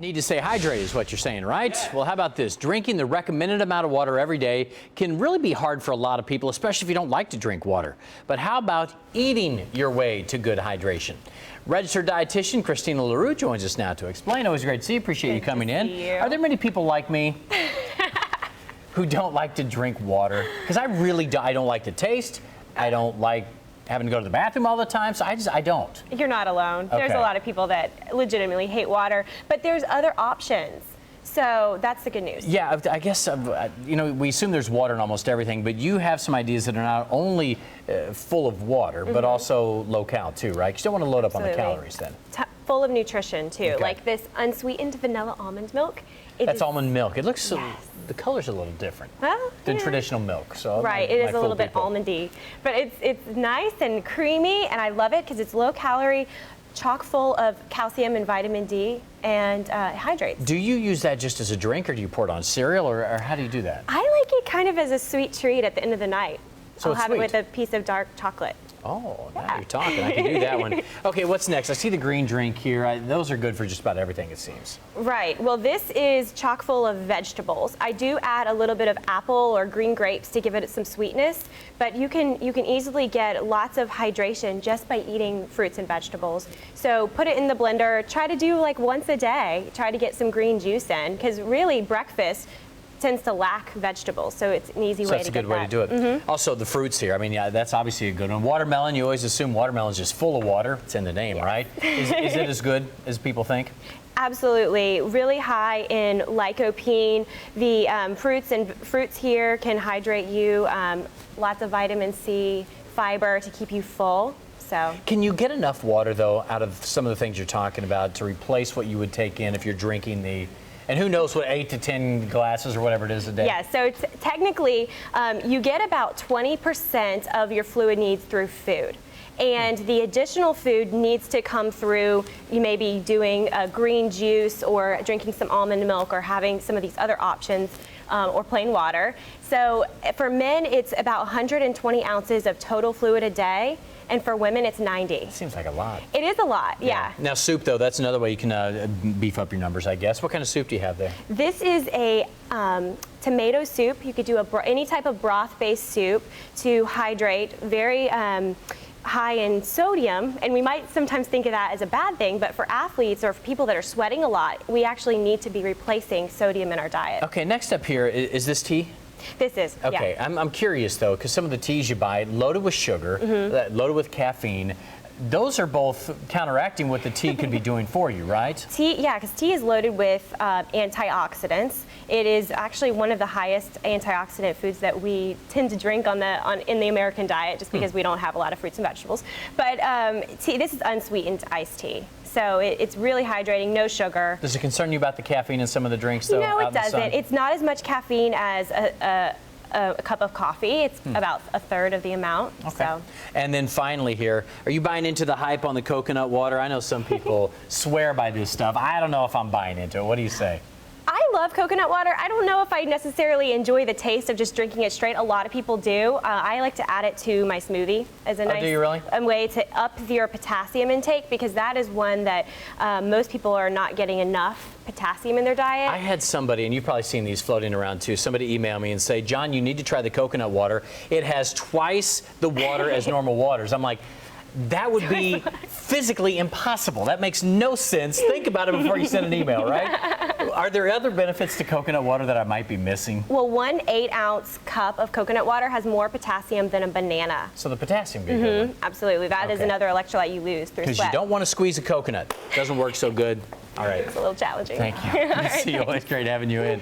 Need to stay hydrated is what you're saying, right? Well, how about this? Drinking the recommended amount of water every day can really be hard for a lot of people, especially if you don't like to drink water. But how about eating your way to good hydration? Registered dietitian Christina LaRue joins us now to explain. Always great to see you. Appreciate you coming in. Are there many people like me who don't like to drink water? Because I don't like the taste. I don't like having to go to the bathroom all the time, so I don't. You're not alone. Okay. There's a lot of people that legitimately hate water, but there's other options. So that's the good news. Yeah, I guess, we assume there's water in almost everything, but you have some ideas that are not only full of water, but also low cal too, right? Because you don't want to load up on the calories then. Full of nutrition too, like this unsweetened vanilla almond milk. That's almond milk. It looks, the color's a little different than traditional milk. So right, it is a little bit almondy, but it's nice and creamy, and I love it because it's low calorie, chock full of calcium and vitamin D, and it hydrates. Do you use that just as a drink, or do you pour it on cereal, or how do you do that? I like it kind of as a sweet treat at the end of the night. So I'll have it with a piece of dark chocolate. Oh, now you're talking. I can do that one. Okay, what's next? I see the green drink here. Those are good for just about everything, it seems. Right. Well, this is chock full of vegetables. I do add a little bit of apple or green grapes to give it some sweetness, but you can easily get lots of hydration just by eating fruits and vegetables. So put it in the blender. Try to do like once a day. Try to get some green juice in, because really breakfast tends to lack vegetables, so it's an easy way to get that. That's a good way to do it. Also, the fruits here, I mean, that's obviously a good one. Watermelon, you always assume watermelon is just full of water. It's in the name, right? Is it as good as people think? Absolutely. Really high in lycopene. The fruits here can hydrate you. Lots of vitamin C, fiber to keep you full. So. Can you get enough water, though, out of some of the things you're talking about to replace what you would take in if you're drinking and who knows what 8 to 10 glasses or whatever it is a day? Yeah, so technically, you get about 20% of your fluid needs through food. And the additional food needs to come through, you may be doing a green juice or drinking some almond milk or having some of these other options or plain water. So for men, it's about 120 ounces of total fluid a day. And for women, it's 90. It seems like a lot. It is a lot, yeah. Now, soup, though, that's another way you can beef up your numbers, I guess. What kind of soup do you have there? This is a tomato soup. You could do any type of broth-based soup to hydrate. Very high in sodium, and we might sometimes think of that as a bad thing, but for athletes or for people that are sweating a lot, we actually need to be replacing sodium in our diet. Okay, next up here, is this tea? This is, okay, yeah. I'm curious, though, because some of the teas you buy, loaded with sugar, loaded with caffeine, those are both counteracting what the tea could be doing for you, right? Yeah, because tea is loaded with antioxidants. It is actually one of the highest antioxidant foods that we tend to drink in the American diet, just because we don't have a lot of fruits and vegetables. But tea, this is unsweetened iced tea. So it's really hydrating, no sugar. Does it concern you about the caffeine in some of the drinks, though? No, it doesn't. It's not as much caffeine as a cup of coffee. It's about a third of the amount. Okay. So. And then finally here, are you buying into the hype on the coconut water? I know some people swear by this stuff. I don't know if I'm buying into it. What do you say? I love coconut water. I don't know if I necessarily enjoy the taste of just drinking it straight. A lot of people do. I like to add it to my smoothie as a nice way to up your potassium intake, because that is one that most people are not getting enough potassium in their diet. I had somebody, and you've probably seen these floating around too, somebody email me and say, John, you need to try the coconut water. It has twice the water as normal waters. I'm like, that would be physically impossible. That makes no sense. Think about it before you send an email, right? Are there other benefits to coconut water that I might be missing? Well, 1 8-ounce cup of coconut water has more potassium than a banana. So the potassium could go in. Absolutely. That is another electrolyte you lose through sweat. Because you don't want to squeeze a coconut. Doesn't work so good. All right. It's a little challenging. Thank you. See you. Always great having you in.